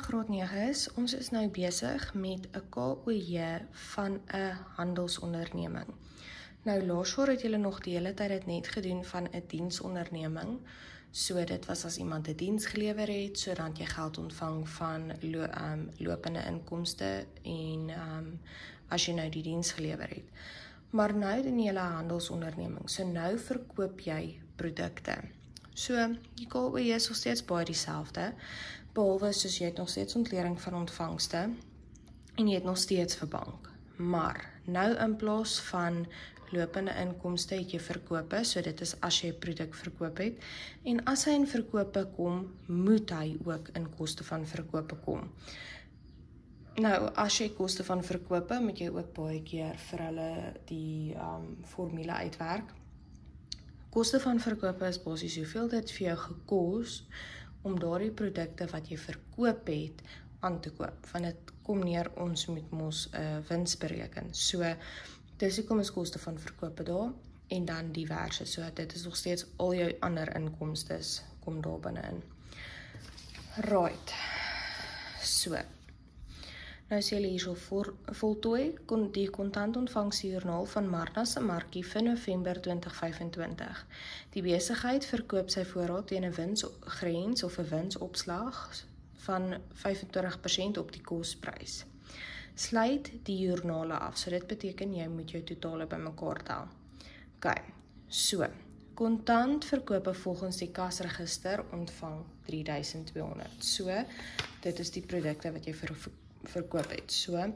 graad 9 is, ons is nou besig met 'n KOJ van 'n handelsonderneming. Nou laas jaar het julle nog die hele tyd dit net gedoen van 'n diensonderneming. So dit was as iemand 'n diens gelewer het, so dan jy geld ontvang van lopende inkomste en as jy nou die diens gelewer het. Maar nou doen jy 'n handelsonderneming, so nou verkoop jy produkte. So die KOJ is nog steeds baie dieselfde, behalwe soos jy het nog steeds ontlering van ontvangste en jy het nog steeds vir bank. Maar nou in plaas van lopende inkomste het jy verkope, so dit is as jy 'n produk verkoop het, en as hy in verkope kom, moet hy ook in koste van verkope kom. Nou, as jy koste van verkope, moet jy ook baie keer vir hulle die formule uitwerk. Koste van verkope is basies hoeveel dit vir jou gekos om daardie produkte wat jy verkoop het aan te koop. Want dit kom neer, ons moet mos wins bereken. So, dis hoekom is koste van verkope daar en dan diverse. So, dit is nog steeds al jou ander inkomstes kom daar binne-in. Right. So. Nou sê julle hierso voltooi die kontantontvangstjoernaal van Marna se Markie vir November 2025. Die besigheid verkoop sy voorraad teen 'n winsgrens of 'n winsopslag van 25% op die kosprys. Sluit die joernale af, so dit beteken jy moet jou totale bymekaar tel. OK, so, kontant verkope volgens die kasregister ontvang 3200. So, dit is die produkte wat jy verkoop het. So,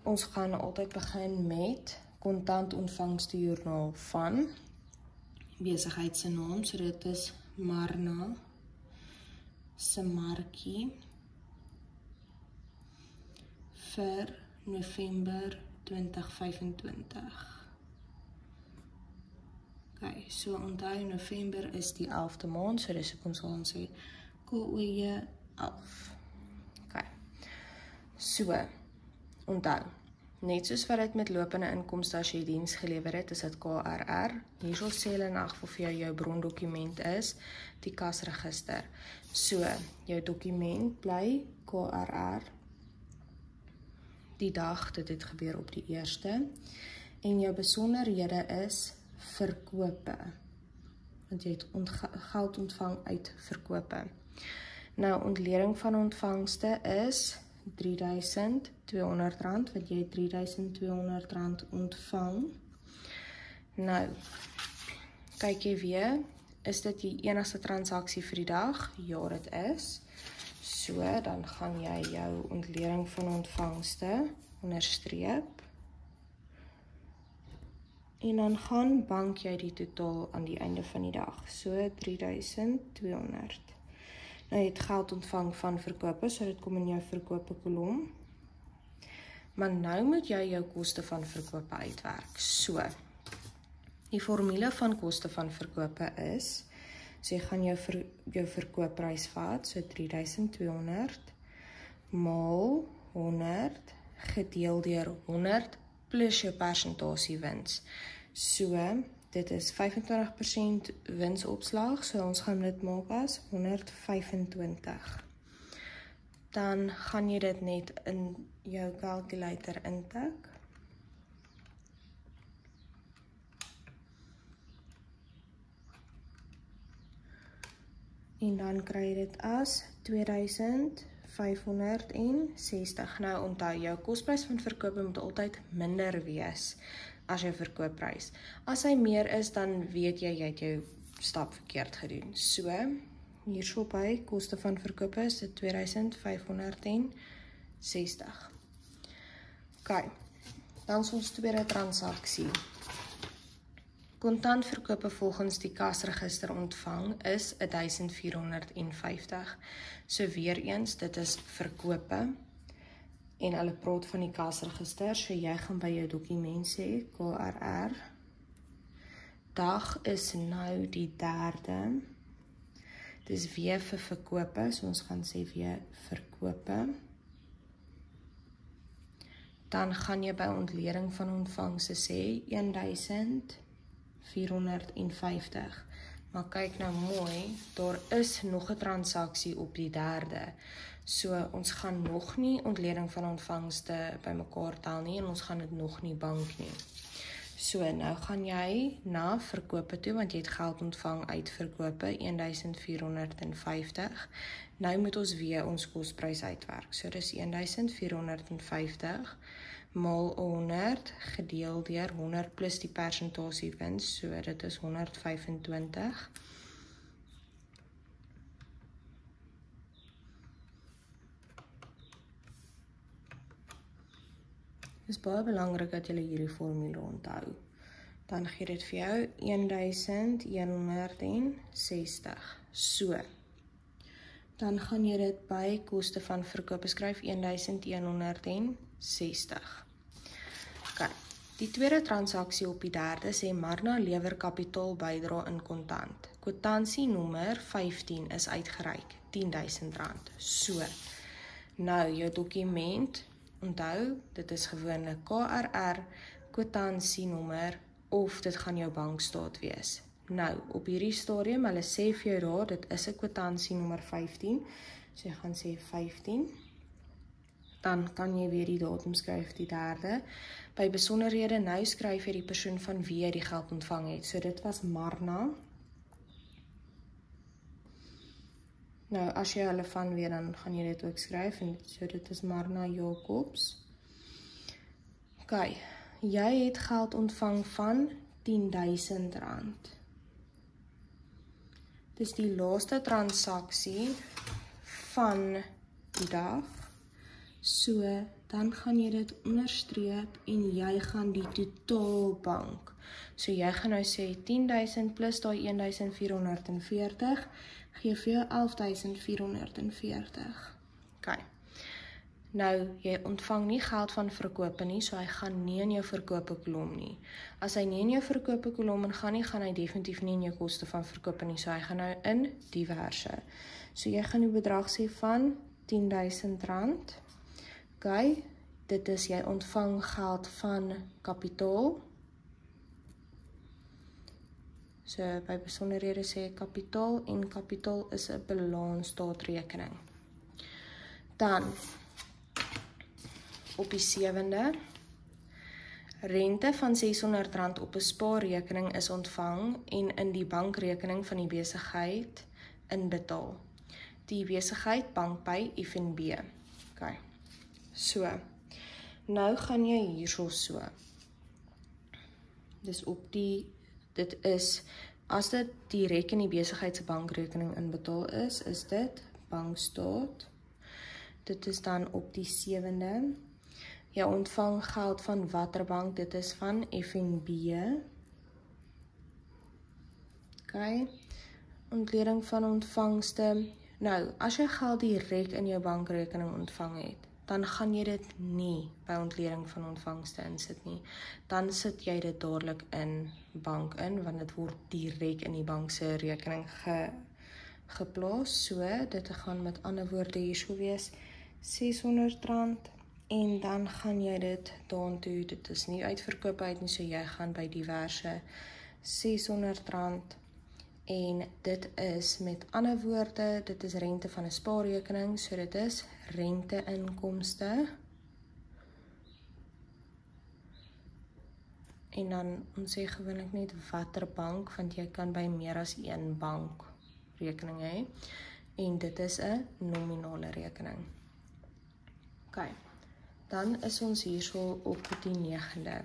ons gaan altyd begin met kontant ontvangste joernaal van besigheid se naam, so dit is Marna se Markie vir November 2025. OK, so onthou November is die 11de maand, so dis hoekom sal ons sê KOJ 11. OK. So, onthou, net soos wat dit met lopende inkomste as jy diens gelewer het, is dit KRR. Hierso sê hulle in elk geval vir jou brondokument is die kasregister. So, jou dokument bly KRR die dag dit het gebeur op die 1ste en jou besonderhede is verkope. Want jy het geld ontvang uit verkope. Nou, ontlering van ontvangste is R3200, wat jy R3200 ontvang. Nou, kyk jy weer, is dit die enigste transaksie vir die dag? Ja, dit is. So, dan gaan jy jou ontlering van ontvangste onderstreep. En dan gaan bank jy die totaal aan die einde van die dag. So, 3200. Nou, jy het geld ontvang van verkope, so dit kom in jou verkope kolom. Maar nou moet jy jou koste van verkope uitwerk. So, die formule van koste van verkope is, so jy gaan jou verkoopprys vat, so 3200 maal 100 gedeel deur 100 plus jou persentasie wins. So, dit is 25% winsopslag, so ons gaan dit maak as 125. Dan gaan jy dit net in jou calculator intik. En dan kry jy dit as 2560. Nou onthou, jou kosprys van verkope moet altyd minder wees as jou verkoopprys. As hy meer is, dan weet jy het jou stap verkeerd gedoen. So, hierso by koste van verkope is dit 2560. OK, dan is ons tweede transaksie. Kontantverkope volgens die kasregister ontvang is 1450. So weer eens, dit is verkope. En hulle praat van die kasregister, so jy gaan by jou dokument sê, KRR. Dag is nou die 3de. Dis weer vir verkope, so ons gaan sê weer verkope. Dan gaan jy by ontlering van ontvangste sê 1450. Maar kyk nou mooi, daar is nog 'n transaksie op die 3de. So ons gaan nog nie ontleding van ontvangste bymekaar tel nie en ons gaan dit nog nie bank nie. So nou gaan jy na verkope toe want jy het geld ontvang uit verkope 1450. Nou moet ons weer ons kosprys uitwerk. So dis 1450 maal 100 gedeel deur 100 plus die persentasie wins, so dit is 125. Dit is baie belangrik dat jy hierdie formule onthou. Dan gee dit vir jou 1160. So, dan gaan jy dit by koste van verkoop beskryf 1160. Okay. Die tweede transaksie op die 3de sê Marna lewer kapitaal bydra in kontant. Kwitansie nommer 15 is uitgereik, R10.000. So, nou jou dokument, onthou, dit is gewoonlik KRR, kwitansie nommer, of dit gaan jou bankstaat wees. Nou, op hierdie stadium, hulle sê vir jou daar, dit is 'n kwitansie nommer 15, so jy gaan sê 15, dan kan jy weer die datum skryf, die 3de. By besonderhede nou skryf jy die persoon van wie jy die geld ontvang het. So dit was Marna. Nou, as jy hulle van weer, dan gaan jy dit ook skryf. En so dit is Marna Jacobs. Ok, jy het geld ontvang van R10.000. Dis die laaste transaksie van die dag. So, dan gaan jy dit onderstreep en jy gaan die totaalbank. So, jy gaan nou sê 10.000 plus die 1.440, gee vir jou 11.440. Ok. Nou, jy ontvang nie geld van verkope nie, so hy gaan nie in jou verkope kolom nie. As hy nie in jou verkope kolom gaan nie, gaan hy definitief nie in jou koste van verkope nie, so hy gaan nou in diverse. So, jy gaan die bedrag sê van R10.000. Ok, dit is jy ontvang geld van kapitaal. So, by besonderhede sê kapitaal en kapitaal is 'n balansstaatrekening. Dan, op die 7de, rente van R600 op 'n spaarrekening is ontvang en in die bankrekening van die besigheid inbetaal. Die besigheid bank by FNB. Ok. So, nou gaan jy hierso so. Dis op die, dit is, as dit direk in die besigheid se bankrekening inbetaal is dit bankstaat. Dit is dan op die 7de. Jy ontvang geld van watter bank? Dit is van FNB. Ok. Ontleding van ontvangste. Nou, as jy geld direk in jou bankrekening ontvang het, dan gaan jy dit nie by ontleding van ontvangste insit nie. Dan sit jy dit dadelik in bank in, want dit word direk in die bank se rekening geplaas. So, dit gaan met ander woorde hierso wees, R600, en dan gaan jy dit daartoe, dit is nie uitverkoop uit nie, so jy gaan by diverse R600, en dit is met ander woorde, dit is rente van 'n spaarrekening, so dit is rente-inkomste. En dan ons sê gewoonlik net watter bank, want jy kan by meer as een bank rekening hê. En dit is 'n nominale rekening. Ok, dan is ons hierso op die 9de.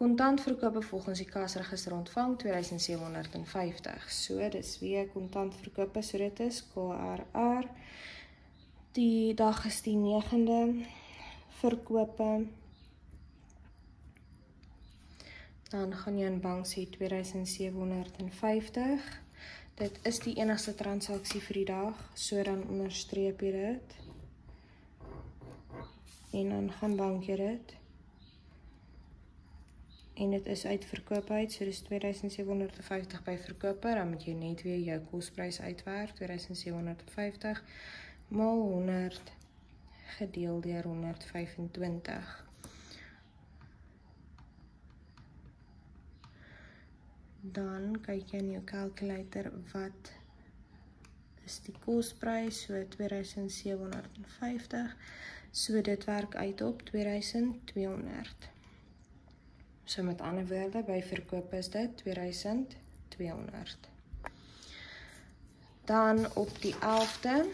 Kontantverkope volgens die kasregister ontvang R2.750. So, dis weer kontantverkope, so dit is KRR. Die dag is die 9de. Verkope. Dan gaan jy in bank sê R2.750. Dit is die enigste transaksie vir die dag, so dan onderstreep jy dit. En dan gaan bank jy dit. En dit is uit verkoop uit, so dis R2.750 by verkope, dan moet jy net weer jou kosprys uitwerk, R2.750 maal 100 gedeel deur 125. Dan kyk jy in jou calculator wat is die kosprys, so R2750, so dit werk uit op R2200. So met ander woorde, by verkoop is dit R2200. Dan op die 11de,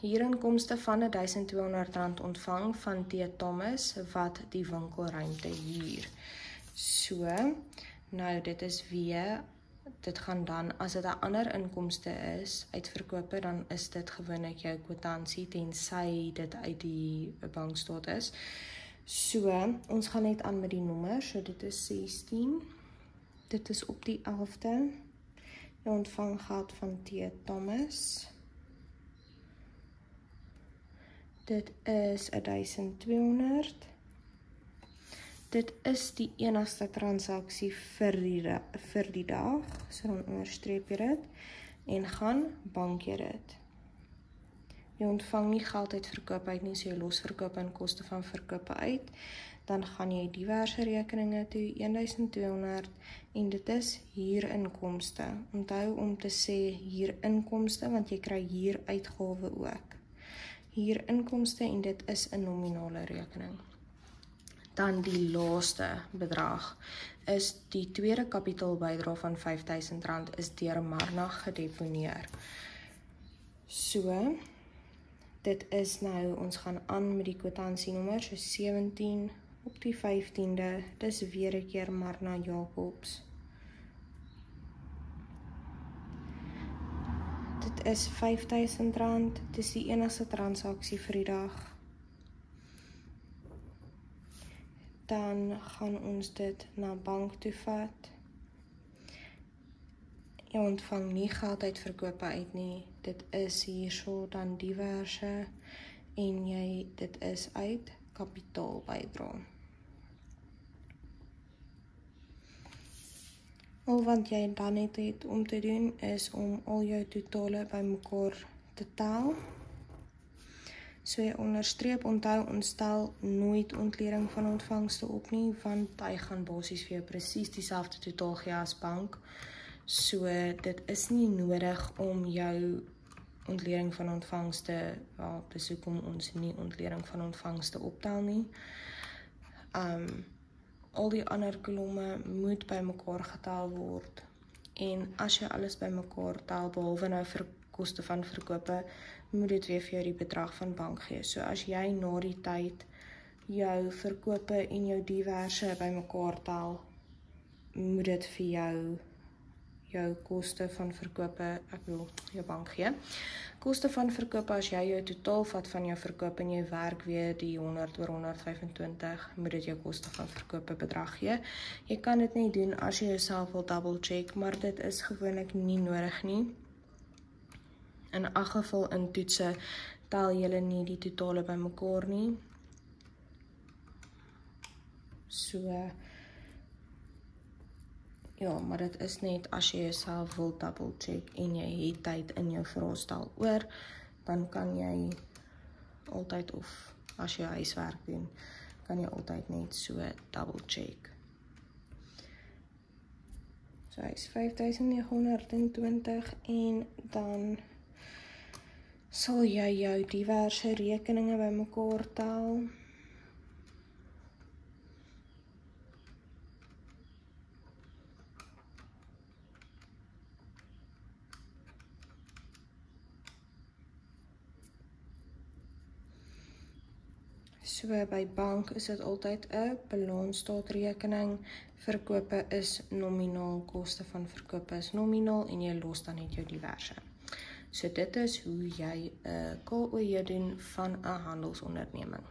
huurinkomste van R1200 ontvang van T. Thomas wat die winkelruimte huur. So, nou dit is weer, dit gaan dan, as dit 'n ander inkomste is, uitverkope, dan is dit gewoonlik jou kwitansie, tensy dit uit die bankstaat is. So, ons gaan net aan met die nommer, so dit is 16, dit is op die 11de, jy ontvang geld van T. Thomas, dit is 1200, dit is die enigste transaksie vir die dag, so dan onderstreep jy dit, en gaan bank jy dit. Jy ontvang nie geld uit verkoop uit nie, so jy los verkoop en koste van verkoop uit, dan gaan jy diverse rekeninge toe, 1200, en dit is huurinkomste. Onthou om te sê huurinkomste, want jy kry huuruitgawe ook. Huurinkomste, en dit is 'n nominale rekening. Dan die laaste bedrag is die tweede kapitaalbydra van R5000 is deur Marna gedeponeer. So, dit is nou, ons gaan aan met die kwitansienommers, so 17 op die 15de, dis weer 'n keer Marna Jacobs. Dit is R5000, dit is die enigste transaksie vir die dag. Dan gaan ons dit na bank toe vat. Jy ontvang nie geld uit verkope uit nie, dit is hierso dan diverse, en dit is uit kapitaalbydra. Al wat jy dan net het om te doen, is om al jou totale bymekaar te tel. So jy onderstreep, onthou, ons stel nooit ontlering van ontvangste op nie, want hy gaan basies vir jou presies dieselfde totaal gee as bank. So dit is nie nodig om jou ontlering van ontvangste, dis hoekom ons nie ontlering van ontvangste optel nie. Al die ander kolomme moet bymekaar getel word, en as jy alles bymekaar tel, behalwe nou vir koste van verkope, moet dit weer vir jou die bedrag van bank gee. So as jy na die tyd jou verkope en jou diverse bymekaar tel, moet dit vir jou koste van verkope, jou bank gee. Koste van verkope, as jy jou totaal vat van jou verkoop en jy werk weer die 100 oor 125, moet dit jou koste van verkope bedrag gee. Jy kan dit nie doen as jy jouself wil double check, maar dit is gewoonlik nie nodig nie. In 'n geval in toetse tel julle nie die totale bymekaar nie. So, ja, maar dit is net as jy jouself wil double check en jy het tyd in jou vraestel oor, dan kan jy altyd, of as jy huiswerk doen, kan jy altyd net so double check. So hy is 5920 en dan sal jy jou diverse rekeninge bymekaar tel. So by bank is dit altyd 'n balansstaatrekening. Verkope is nominaal, koste van verkope is nominaal en jy los dan net jou diverse. So dit is hoe jy 'n KOJ doen van 'n handelsonderneming.